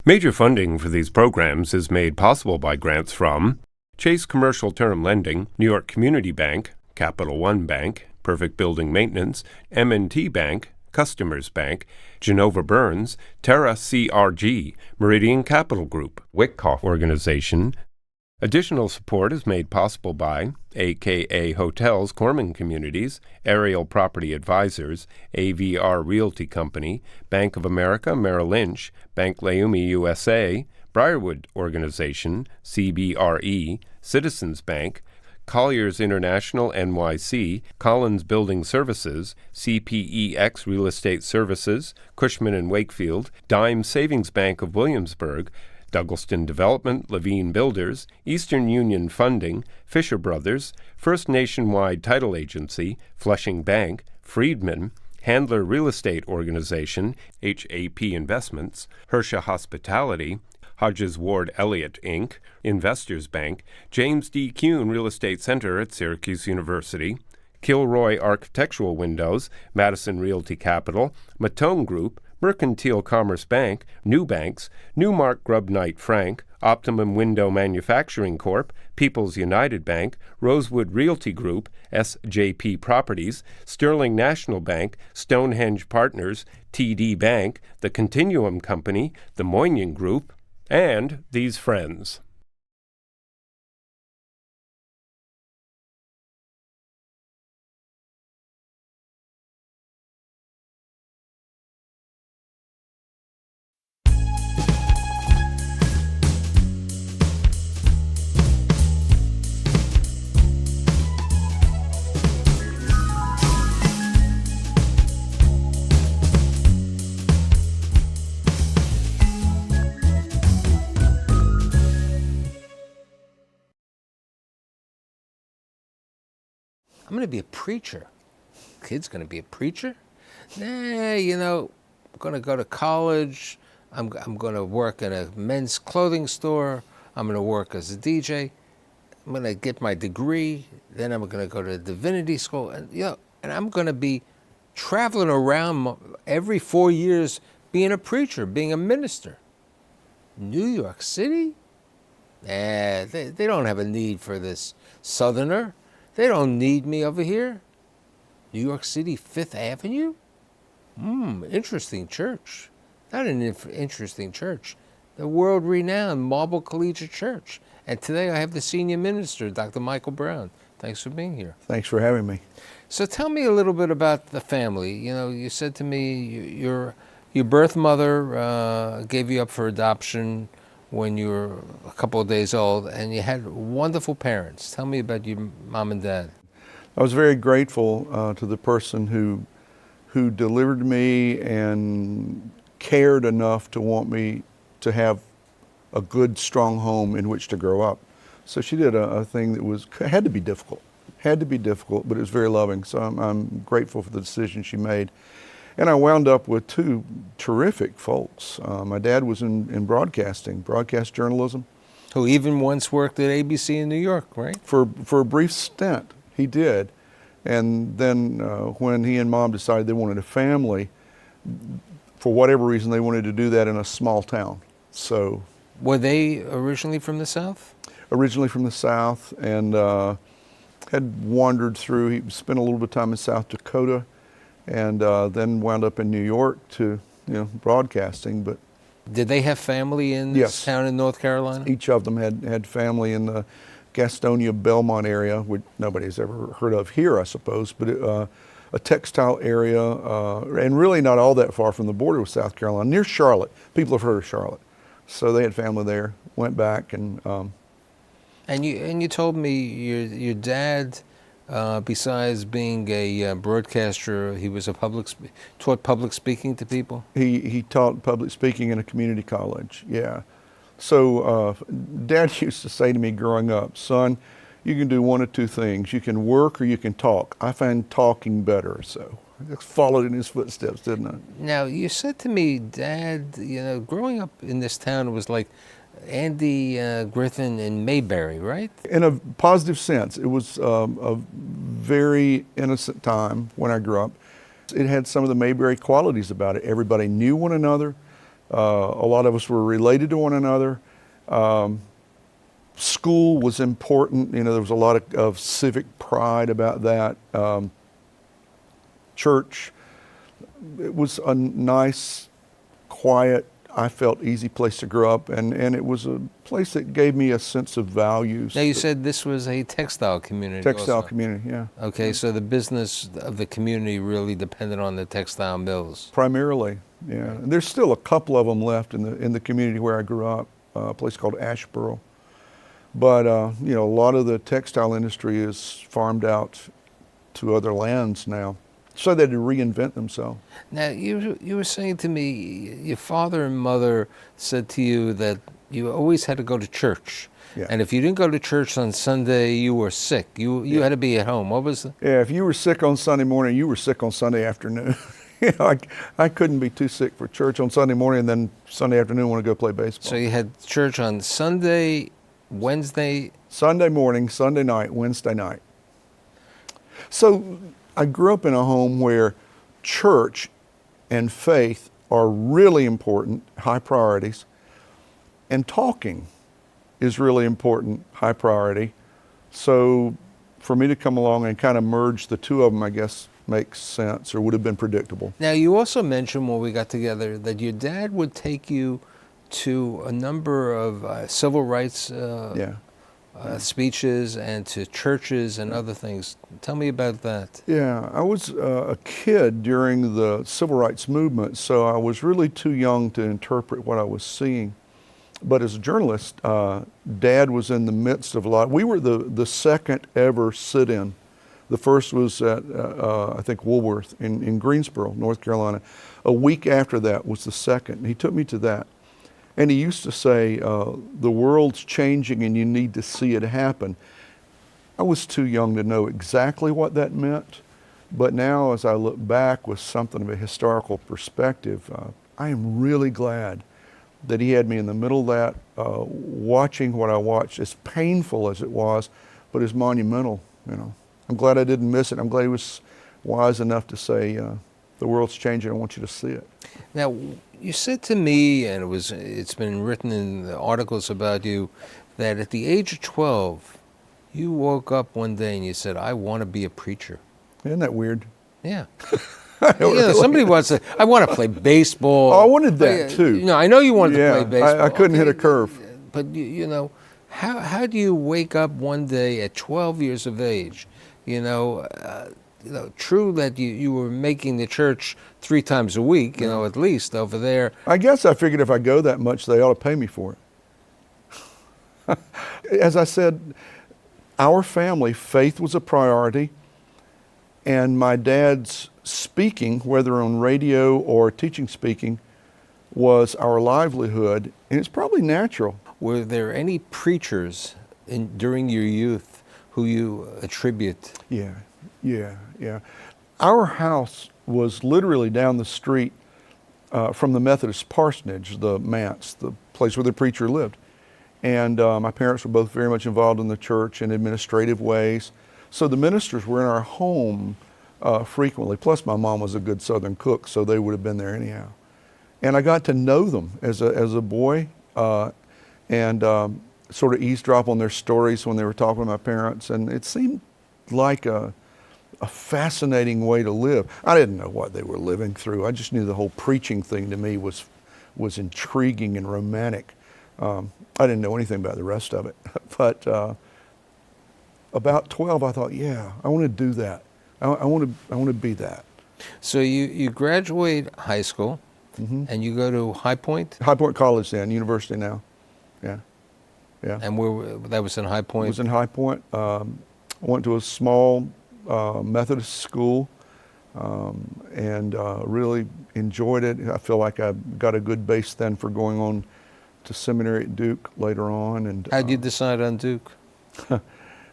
Major funding for these programs is made possible by grants from Chase Commercial Term Lending, New York Community Bank, Capital One Bank, Perfect Building Maintenance, M&T Bank, Customers Bank, Genova Burns, Terra CRG, Meridian Capital Group, Wyckoff Organization. Additional support is made possible by AKA Hotels Corman Communities, Aerial Property Advisors, AVR Realty Company, Bank of America Merrill Lynch, Bank Leumi USA, Briarwood Organization, CBRE, Citizens Bank, Colliers International NYC, Collins Building Services, CPEX Real Estate Services, Cushman & Wakefield, Dime Savings Bank of Williamsburg, Douglaston Development, Levine Builders, Eastern Union Funding, Fisher Brothers, First Nationwide Title Agency, Flushing Bank, Friedman, Handler Real Estate Organization, HAP Investments, Hersha Hospitality, Hodges Ward Elliott, Inc., Investors Bank, James D. Kuhn Real Estate Center at Syracuse University, Kilroy Architectural Windows, Madison Realty Capital, Matone Group, Mercantile Commerce Bank, New Banks, Newmark Grubb Knight Frank, Optimum Window Manufacturing Corp., People's United Bank, Rosewood Realty Group, SJP Properties, Sterling National Bank, Stonehenge Partners, TD Bank, The Continuum Company, The Moynihan Group, and these friends. I'm going to be a preacher. Kid's going to be a preacher? Nah, I'm going to go to college. I'm going to work in a men's clothing store. I'm going to work as a DJ. I'm going to get my degree. Then I'm going to go to divinity school. And I'm going to be traveling around every 4 years being a preacher, being a minister. New York City? Nah, they don't have a need for this Southerner. They don't need me over here. New York City, Fifth Avenue? Interesting church. Not an interesting church. The world-renowned Marble Collegiate Church. And today I have the senior minister, Dr. Michael Brown. Thanks for being here. Thanks for having me. So tell me a little bit about the family. You said to me your birth mother gave you up for adoption when you were a couple of days old, and you had wonderful parents. Tell me about your mom and dad. I was very grateful to the person who delivered me and cared enough to want me to have a good, strong home in which to grow up. So she did a thing that had to be difficult, but it was very loving. So I'm grateful for the decision she made. And I wound up with two terrific folks. My dad was in broadcast journalism. Who even once worked at ABC in New York, right? For a brief stint, he did. And then when he and Mom decided they wanted a family, for whatever reason, they wanted to do that in a small town. So, were they originally from the South? Originally from the South, and had wandered through. He spent a little bit of time in South Dakota, and then wound up in New York to broadcasting. But did they have family in this town in North Carolina? Each of them had family in the Gastonia, Belmont area, which nobody's ever heard of here, I suppose, but a textile area, and really not all that far from the border with South Carolina, near Charlotte. People have heard of Charlotte. So they had family there, went back, and you told me your dad, besides being a broadcaster, he was taught public speaking to people? He taught public speaking in a community college, yeah. So Dad used to say to me growing up, son, you can do one of two things. You can work or you can talk. I find talking better, so I just followed in his footsteps, didn't I? Now, you said to me, Dad, growing up in this town was like Andy Griffin and Mayberry, right? In a positive sense. It was a very innocent time when I grew up. It had some of the Mayberry qualities about it. Everybody knew one another. A lot of us were related to one another. School was important. You know, there was a lot of civic pride about that. Church, it was a nice, quiet, I felt easy place to grow up, and it was a place that gave me a sense of values. Now, you said this was a textile community. Textile also. community, yeah. Okay, so the business of the community really depended on the textile mills. Primarily, yeah. And there's still a couple of them left in the community where I grew up, a place called Asheboro. But you know, a lot of the textile industry is farmed out to other lands now, so they had to reinvent themselves. Now, you were saying to me, your father and mother said to you that you always had to go to church. Yeah. And if you didn't go to church on Sunday, you were sick. You had to be at home. What was it? Yeah, if you were sick on Sunday morning, you were sick on Sunday afternoon. You know, I couldn't be too sick for church on Sunday morning and then Sunday afternoon want to go play baseball. So you had church on Sunday, Wednesday. Sunday morning, Sunday night, Wednesday night. So I grew up in a home where church and faith are really important, high priorities, and talking is really important, high priority. So for me to come along and kind of merge the two of them, I guess, makes sense, or would have been predictable. Now, you also mentioned when we got together that your dad would take you to a number of civil rights speeches and to churches and other things. Tell me about that. Yeah, I was a kid during the civil rights movement, so I was really too young to interpret what I was seeing. But as a journalist, Dad was in the midst of a lot. We were the second ever sit-in. The first was at, I think, Woolworth in Greensboro, North Carolina. A week after that was the second. He took me to that. And he used to say, the world's changing and you need to see it happen. I was too young to know exactly what that meant. But now as I look back with something of a historical perspective, I am really glad that he had me in the middle of that, watching what I watched, as painful as it was, but as monumental, you know. I'm glad I didn't miss it. I'm glad he was wise enough to say, the world's changing, I want you to see it. Now, you said to me, and it's been written in the articles about you, that at the age of 12, you woke up one day and you said, I want to be a preacher. Isn't that weird? Yeah. Really. Somebody wants to, I want to play baseball. Oh, I wanted that too. You know, I know you wanted to play baseball. I couldn't hit a curve. But, you know, how do you wake up one day at 12 years of age, you know, true that you were making the church 3 times a week, you know, at least over there. I guess I figured if I go that much, they ought to pay me for it. As I said, our family, faith was a priority, and my dad's speaking, whether on radio or teaching speaking, was our livelihood, and it's probably natural. Were there any preachers during your youth who you attribute? Yeah. Our house was literally down the street from the Methodist parsonage, the manse, the place where the preacher lived. And my parents were both very much involved in the church in administrative ways. So the ministers were in our home frequently. Plus my mom was a good Southern cook, so they would have been there anyhow. And I got to know them as a boy and sort of eavesdrop on their stories when they were talking to my parents. And it seemed like a fascinating way to live. I didn't know what they were living through. I just knew the whole preaching thing to me was intriguing and romantic. I didn't know anything about the rest of it. But about 12, I thought, yeah, I want to do that. I want to be that. So you graduate high school, and you go to High Point? High Point College then, university now. Yeah. And that was in High Point? It was in High Point. Went to a small Methodist school and really enjoyed it. I feel like I got a good base then for going on to seminary at Duke later on. And how did you decide on Duke?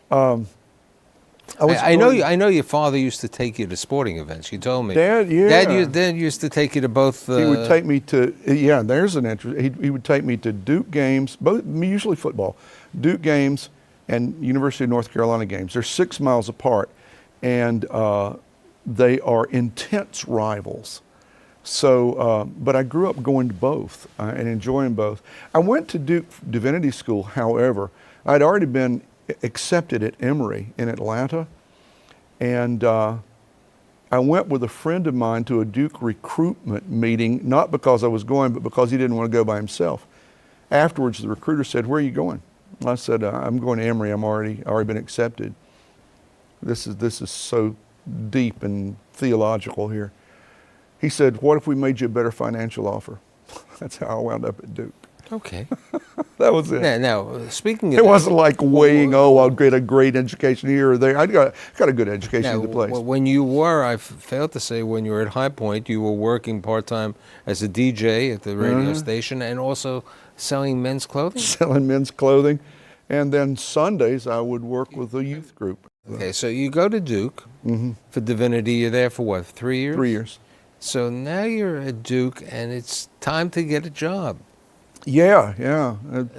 I know your father used to take you to sporting events. You told me. Dad used to take you to both. He would take me to there's an interest. He would take me to Duke games, both usually football, Duke games and University of North Carolina games. They're 6 miles apart, and they are intense rivals. So, but I grew up going to both and enjoying both. I went to Duke Divinity School, however. I'd already been accepted at Emory in Atlanta, and I went with a friend of mine to a Duke recruitment meeting, not because I was going, but because he didn't want to go by himself. Afterwards, the recruiter said, "Where are you going?" I said, "I'm going to Emory. I'm already been accepted." This is so deep and theological here. He said, "What if we made you a better financial offer?" That's how I wound up at Duke. Okay. That was it. Now, speaking of It wasn't like weighing, I'll get a great education here or there. I got a good education now, in the place. when you were, I failed to say, when you were at High Point, you were working part-time as a DJ at the radio station and also selling men's clothing? Selling men's clothing. And then Sundays, I would work with a youth group. Okay, so you go to Duke for Divinity. You're there for what, 3 years? 3 years. So now you're at Duke, and it's time to get a job. Yeah.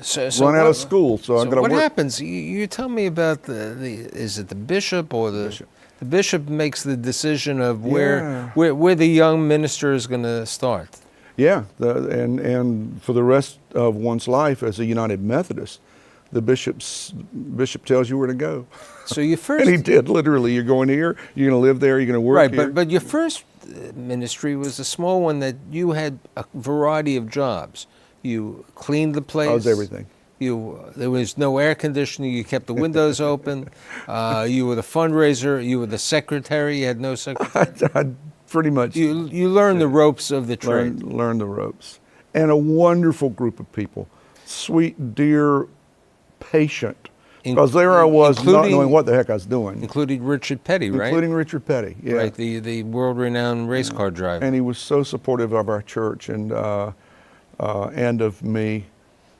So Run out what- of school, so I got to what work. happens? You tell me about is it the bishop or the bishop makes the decision of Yeah. where the young minister is going to start? Yeah, and for the rest of one's life as a United Methodist, the bishop tells you where to go. So you first And he did, literally. You're going here, you're going to live there, you're going to work right, here. but your first ministry was a small one that you had a variety of jobs. You cleaned the place. I was everything. There was no air conditioning. You kept the windows open. You were the fundraiser. You were the secretary. You had no secretary. I pretty much You learned the ropes of the trade. learned the ropes. And a wonderful group of people. Sweet, dear, patient. Because there I was not including- knowing what the heck I was doing. Including Richard Petty, right? Including Richard Petty, yeah. Right, the world-renowned race car driver. And he was so supportive of our church and of me,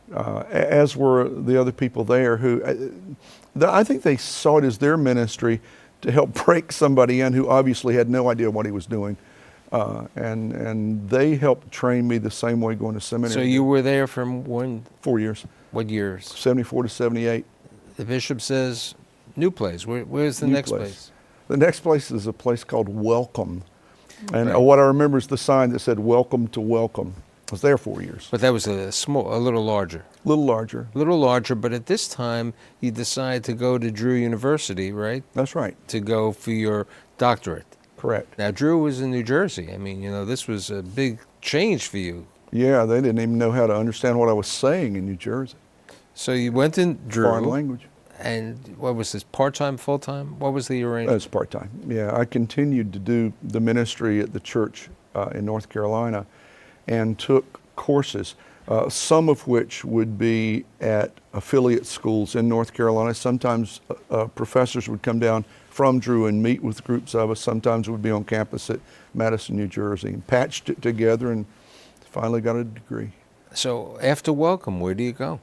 as were the other people there who, I think they saw it as their ministry to help break somebody in who obviously had no idea what he was doing. And they helped train me the same way going to seminary. So you were there from 4 years, what years? 74 to 78. The bishop says, new place. Where's the New next place? The next place is a place called Welcome. And Right. what I remember is the sign that said, "Welcome to Welcome." I was there 4 years. But that was a little larger. A little larger. A little larger, but at this time, you decided to go to Drew University, right? That's right. To go for your doctorate. Correct. Now, Drew was in New Jersey. I mean, this was a big change for you. Yeah, they didn't even know how to understand what I was saying in New Jersey. So you went in Drew. Foreign language. And what was this, part-time, full-time? What was the arrangement? That's part-time. Yeah, I continued to do the ministry at the church in North Carolina and took courses, some of which would be at affiliate schools in North Carolina. Sometimes professors would come down from Drew and meet with groups of us. Sometimes we'd be on campus at Madison, New Jersey, and patched it together and finally got a degree. So after Welcome, where do you go?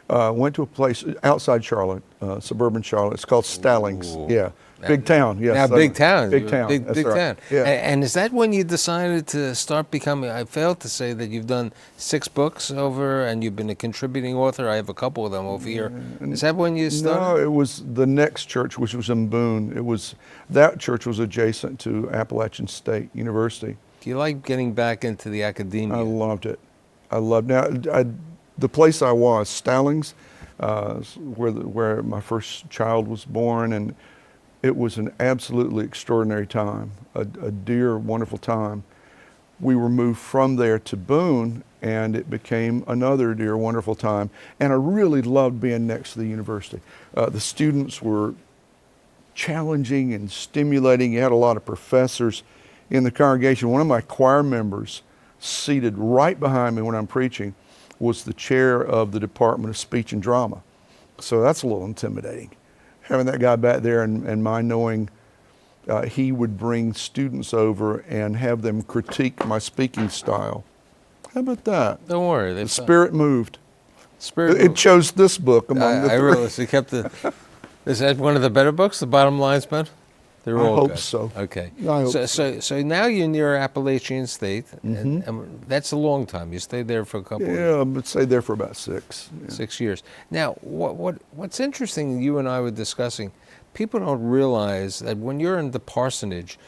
Went to a place outside Charlotte, suburban Charlotte. It's called Stallings. Ooh. Yeah, big town. Yes, Now, big town. Big town. Big, That's big right. town. Yeah. And is that when you decided to start becoming, I failed to say that you've done 6 books over and you've been a contributing author. I have a couple of them over here. Is that when you started? No, it was the next church, which was in Boone. That church was adjacent to Appalachian State University. Do you like getting back into the academia? I loved it. The place I was, Stallings, where my first child was born, and it was an absolutely extraordinary time, a dear, wonderful time. We were moved from there to Boone, and it became another dear, wonderful time. And I really loved being next to the university. The students were challenging and stimulating. You had a lot of professors in the congregation. One of my choir members, seated right behind me when I'm preaching, was the chair of the Department of Speech and Drama. So that's a little intimidating. Having that guy back there and my knowing he would bring students over and have them critique my speaking style. How about that? Don't worry. The Spirit moved. Spirit It chose this book among the I three. realized you kept is that one of the better books, The Bottom Line's Ben? They're I all hope good. so. Okay. I hope So now you're near Appalachian State, and that's a long time. You stayed there for a couple of years. Yeah, but stayed there for about 6. Yeah. 6 years. Now, what's interesting, you and I were discussing, people don't realize that when you're in the parsonage,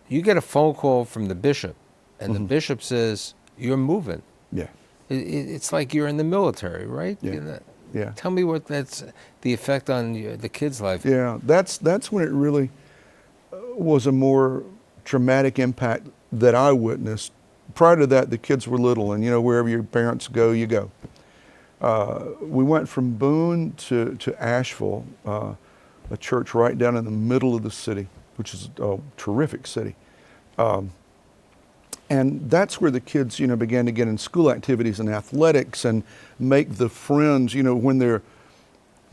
you get a phone call from the bishop and the bishop says, you're moving. Yeah. It's like you're in the military, right? Yeah. You know, Yeah. tell me what that's the effect on the kid's life. Yeah. That's when it really was a more dramatic impact that I witnessed. Prior to that, the kids were little, and wherever your parents go, you go. We went from Boone to Asheville, a church right down in the middle of the city, which is a terrific city. And that's where the kids, began to get in school activities and athletics and make the friends, when they're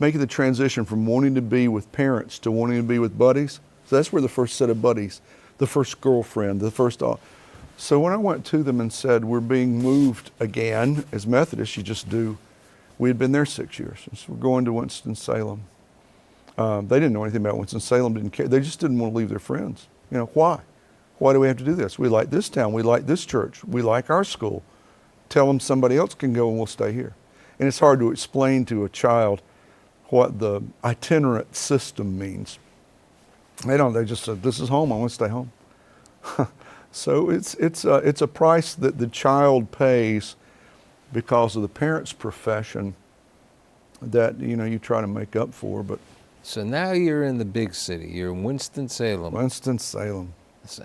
making the transition from wanting to be with parents to wanting to be with buddies. So that's where the first set of buddies, the first girlfriend, the first. So when I went to them and said, we're being moved again, as Methodists, you just do. We had been there 6 years. So we're going to Winston-Salem. They didn't know anything about Winston-Salem, didn't care. They just didn't want to leave their friends. Why? Why do we have to do this? We like this town. We like this church. We like our school. Tell them somebody else can go and we'll stay here. And it's hard to explain to a child what the itinerant system means. They don't. They just said, this is home. I want to stay home. So it's a price that the child pays because of the parent's profession that you try to make up for. But So now you're in the big city. You're in Winston-Salem. Winston-Salem,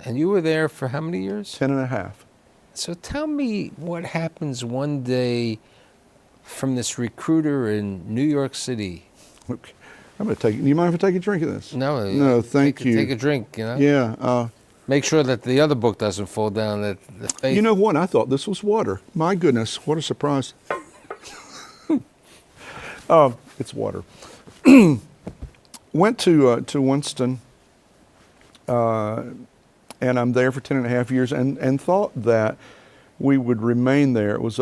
And you were there for how many years? 10 and a half. So tell me what happens one day from this recruiter in New York City. Okay. I'm going to take. Do you mind if I take a drink of this? No, No, thank you. Take a drink, Yeah. Make sure that the other book doesn't fall down. That the faith. You know what? I thought this was water. My goodness, what a surprise. It's water. Went to Winston, and I'm there for 10 and a half years, and thought that we would remain there. It was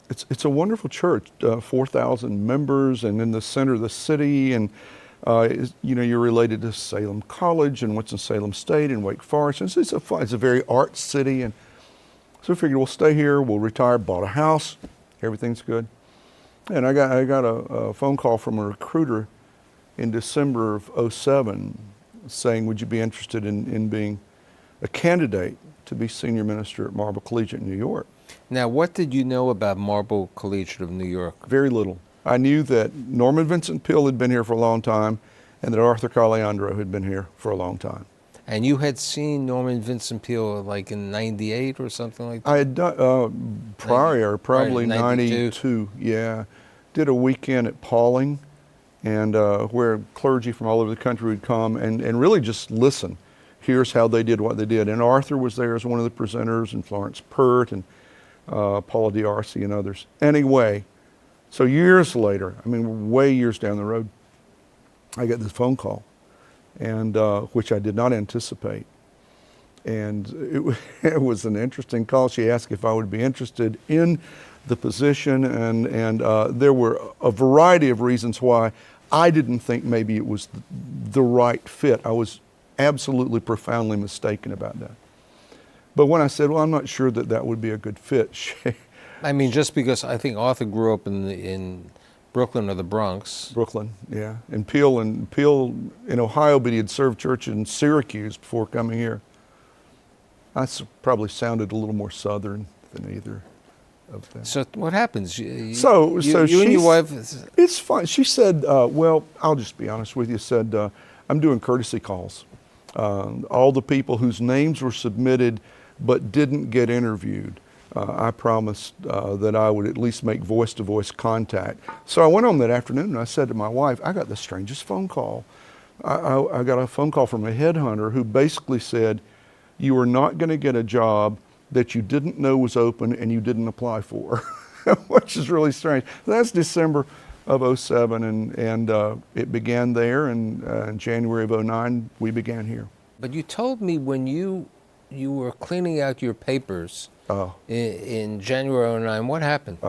it's a wonderful church, 4,000 members, and in the center of the city, and you're related to Salem College and Winston-Salem State and Wake Forest. And it's a very art city, and so we figured we'll stay here, we'll retire, bought a house, everything's good. And I got a phone call from a recruiter in December of '07 saying, would you be interested in being a candidate to be senior minister at Marble Collegiate in New York? Now, what did you know about Marble Collegiate of New York? Very little. I knew that Norman Vincent Peale had been here for a long time and that Arthur Caliandro had been here for a long time. And you had seen Norman Vincent Peale like in '98 or something like that? I had done prior, probably 92. 92, yeah. Did a weekend at Pauling, and where clergy from all over the country would come and really just listen. Here's how they did what they did. And Arthur was there as one of the presenters, and Florence Pert, and Paula D'Arcy, and others. Anyway, so years later, way years down the road, I get this phone call, and which I did not anticipate. And it was an interesting call. She asked if I would be interested in the position, and there were a variety of reasons why I didn't think maybe it was the right fit. I was absolutely profoundly mistaken about that. But when I said, well, I'm not sure that would be a good fit, just because I think Arthur grew up in Brooklyn or the Bronx. Brooklyn, yeah. And Peale in Ohio, but he had served church in Syracuse before coming here. I probably sounded a little more Southern than either of them. So what happens? So you and your wife. It's fine. She said, well, I'll just be honest with you. Said, I'm doing courtesy calls. All the people whose names were submitted but didn't get interviewed, I promised that I would at least make voice-to-voice contact. So I went home that afternoon and I said to my wife, I got the strangest phone call. I got a phone call from a headhunter who basically said, you are not going to get a job that you didn't know was open and you didn't apply for, which is really strange. That's December of '07, and it began there, and in January of '09, we began here. But you told me when you were cleaning out your papers in January '09, what happened?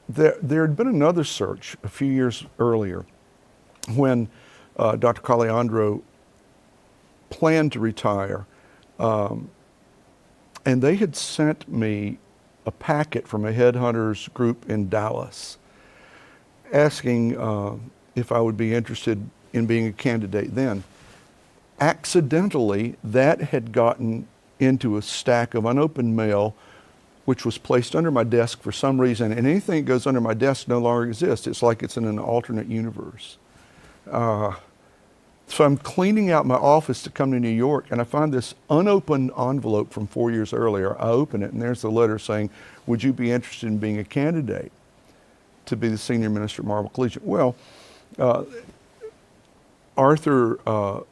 There had been another search a few years earlier when Dr. Caliandro planned to retire, and they had sent me a packet from a headhunters group in Dallas asking if I would be interested in being a candidate then. Accidentally, that had gotten into a stack of unopened mail, which was placed under my desk for some reason, and anything that goes under my desk no longer exists. It's like it's in an alternate universe. So I'm cleaning out my office to come to New York, and I find this unopened envelope from 4 years earlier. I open it, and there's the letter saying, would you be interested in being a candidate to be the senior minister at Marble Collegiate? Well, Arthur,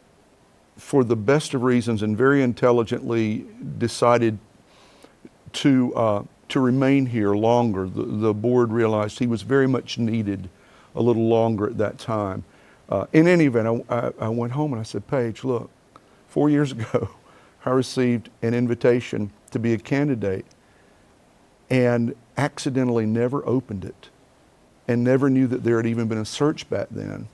for the best of reasons and very intelligently, decided to remain here longer. The board realized he was very much needed a little longer at that time. In any event, I went home and I said, Paige, look, 4 years ago, I received an invitation to be a candidate and accidentally never opened it and never knew that there had even been a search back then.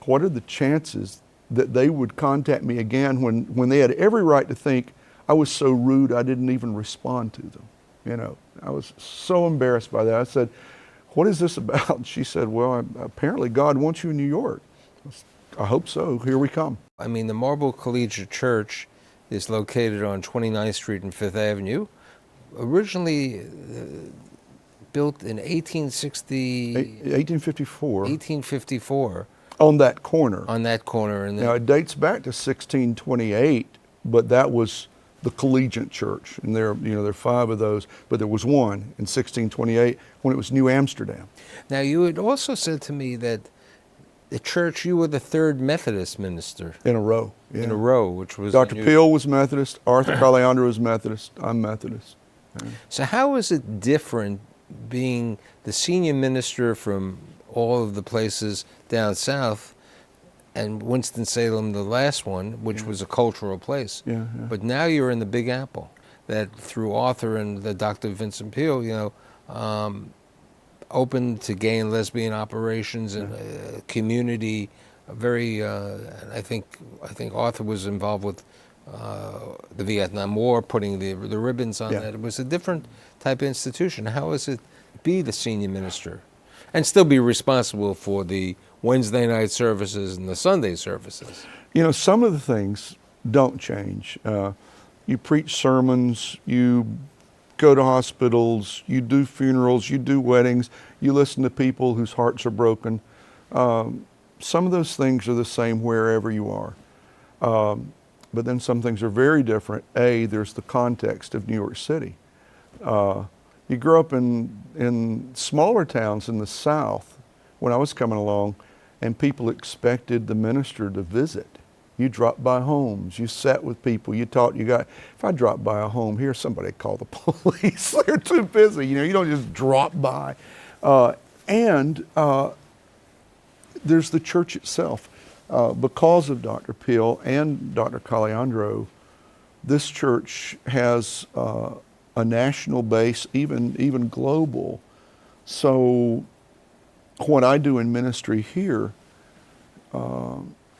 What are the chances that they would contact me again when they had every right to think I was so rude I didn't even respond to them? You know, I was so embarrassed by that. I said, what is this about? And she said, well, apparently God wants you in New York. I hope so. Here we come. I mean, the Marble Collegiate Church is located on 29th Street and 5th Avenue. Originally built in 1854. On that corner. On that corner. And now, it dates back to 1628, but that was the Collegiate Church. And there are 5 of those, but there was one in 1628 when it was New Amsterdam. Now, you had also said to me that the church, you were the 3rd Methodist minister. In a row. Yeah. In a row, which was... Dr. Peel was Methodist, Arthur Caliandro was Methodist, I'm Methodist. Yeah. So how is it different being the senior minister from all of the places down south and Winston-Salem, the last one, which was a cultural place. Yeah. But now you're in the Big Apple, that through Arthur and the Dr. Vincent Peel, open to gay and lesbian operations and community. Very, I think Arthur was involved with the Vietnam War, putting the ribbons on that. It was a different type of institution. How is it be the senior minister and still be responsible for the Wednesday night services and the Sunday services? You know, some of the things don't change. You preach sermons, you go to hospitals, you do funerals, you do weddings, you listen to people whose hearts are broken. Some of those things are the same wherever you are. But then some things are very different. There's the context of New York City. You grow up in smaller towns in the South when I was coming along, and people expected the minister to visit. You dropped by homes, you sat with people, you talked, if I drop by a home here, somebody call the police. They're too busy, you don't just drop by. And there's the church itself. Because of Dr. Peel and Dr. Caliandro, this church has a national base, even global. So what I do in ministry here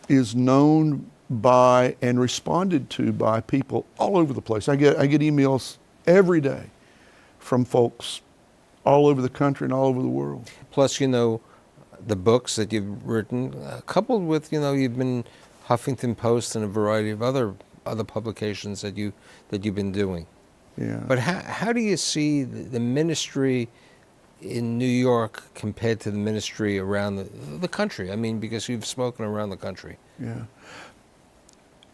is known by and responded to by people all over the place. I get emails every day from folks all over the country and all over the world. Plus, the books that you've written, coupled with, you've been Huffington Post and a variety of other publications that you've been doing. Yeah. But how do you see the ministry in New York compared to the ministry around the country? I mean, because you've spoken around the country. Yeah.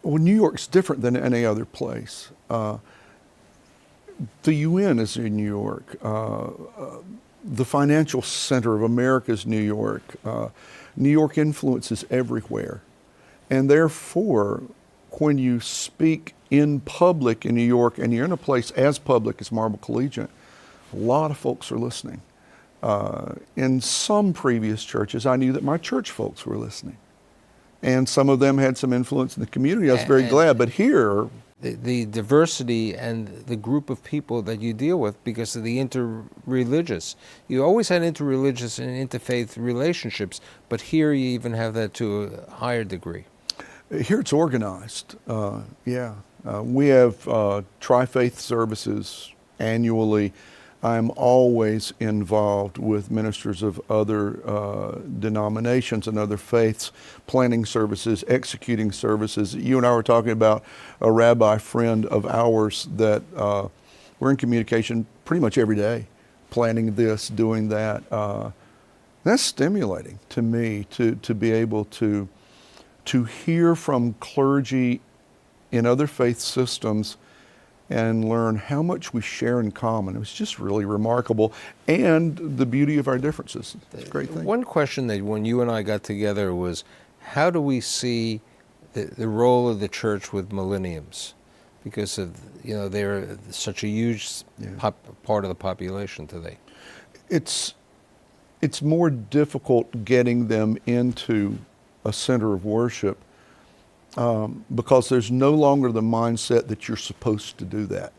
Well, New York's different than any other place. The UN is in New York. The financial center of America is New York. New York influences everywhere. And therefore, when you speak in public in New York and you're in a place as public as Marble Collegiate, a lot of folks are listening. In some previous churches, I knew that my church folks were listening. And some of them had some influence in the community. I was very glad. But here, the diversity and the group of people that you deal with, because of the interreligious. You always had interreligious and interfaith relationships, but here you even have that to a higher degree. Here it's organized. We have tri-faith services annually. I'm always involved with ministers of other denominations and other faiths, planning services, executing services. You and I were talking about a rabbi friend of ours that we're in communication pretty much every day, planning this, doing that. That's stimulating to me to be able to hear from clergy in other faith systems and learn how much we share in common. It was just really remarkable, and the beauty of our differences. It's a great thing. One question that when you and I got together was, how do we see the role of the church with millenniums? Because of, they're such a huge part of the population today. It's more difficult getting them into a center of worship because there's no longer the mindset that you're supposed to do that.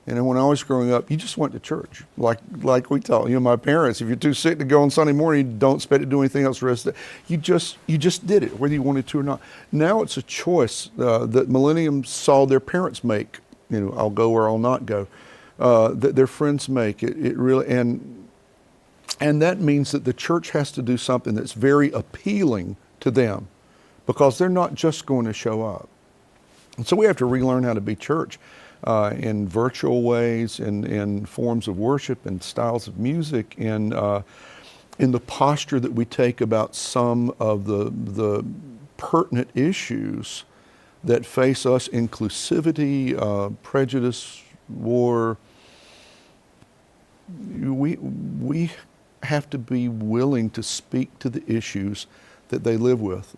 And when I was growing up, you just went to church. Like we taught, my parents, if you're too sick to go on Sunday morning, you don't expect to do anything else the rest of the day. You just did it, whether you wanted to or not. Now it's a choice that millenniums saw their parents make. I'll go or I'll not go. That their friends make. It really, and that means that the church has to do something that's very appealing to them, because they're not just going to show up. And so we have to relearn how to be church in virtual ways, in forms of worship, and styles of music, in the posture that we take about some of the pertinent issues that face us: inclusivity, prejudice, war. We have to be willing to speak to the issues that they live with.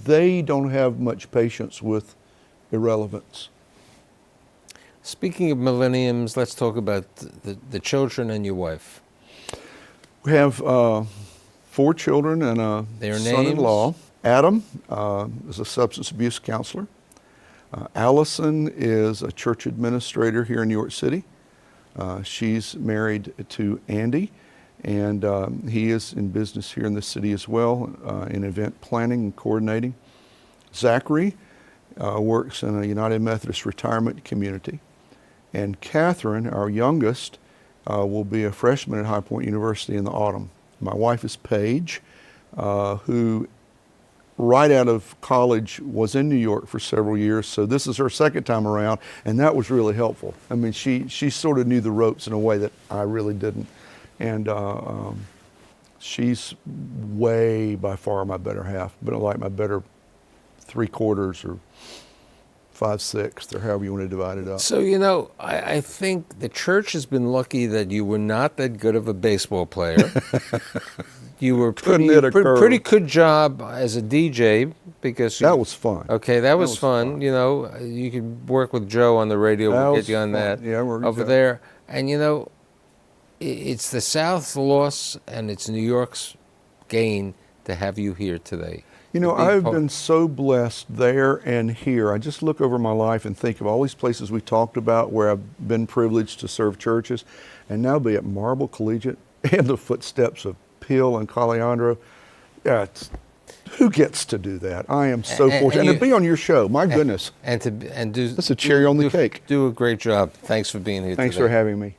They don't have much patience with irrelevance. Speaking of millenniums, let's talk about the children and your wife. We have 4 children and a Their son-in-law. names? Adam is a substance abuse counselor. Allison is a church administrator here in New York City. She's married to Andy, and he is in business here in the city as well, in event planning and coordinating. Zachary works in a United Methodist retirement community. And Catherine, our youngest, will be a freshman at High Point University in the autumn. My wife is Paige, who right out of college was in New York for several years, so this is her second time around, and that was really helpful. I mean, she sort of knew the ropes in a way that I really didn't. And she's way by far my better half, but like my better 3/4 or 5/6, or however you want to divide it up. So, I think the church has been lucky that you were not that good of a baseball player. You were pretty good job as a DJ, because that was fun. Okay, that was fun. You could work with Joe on the radio. We'll get you on that. Yeah, we're over there. And it's the South's loss and it's New York's gain to have you here today. I've been so blessed there and here. I just look over my life and think of all these places we talked about where I've been privileged to serve churches, and now be at Marble Collegiate and the footsteps of Peel and Caliandro. Yeah, who gets to do that? I am so fortunate. And to be on your show, my goodness. And do that's a cherry on the cake. Do a great job. Thanks for being here Thanks today. for having me.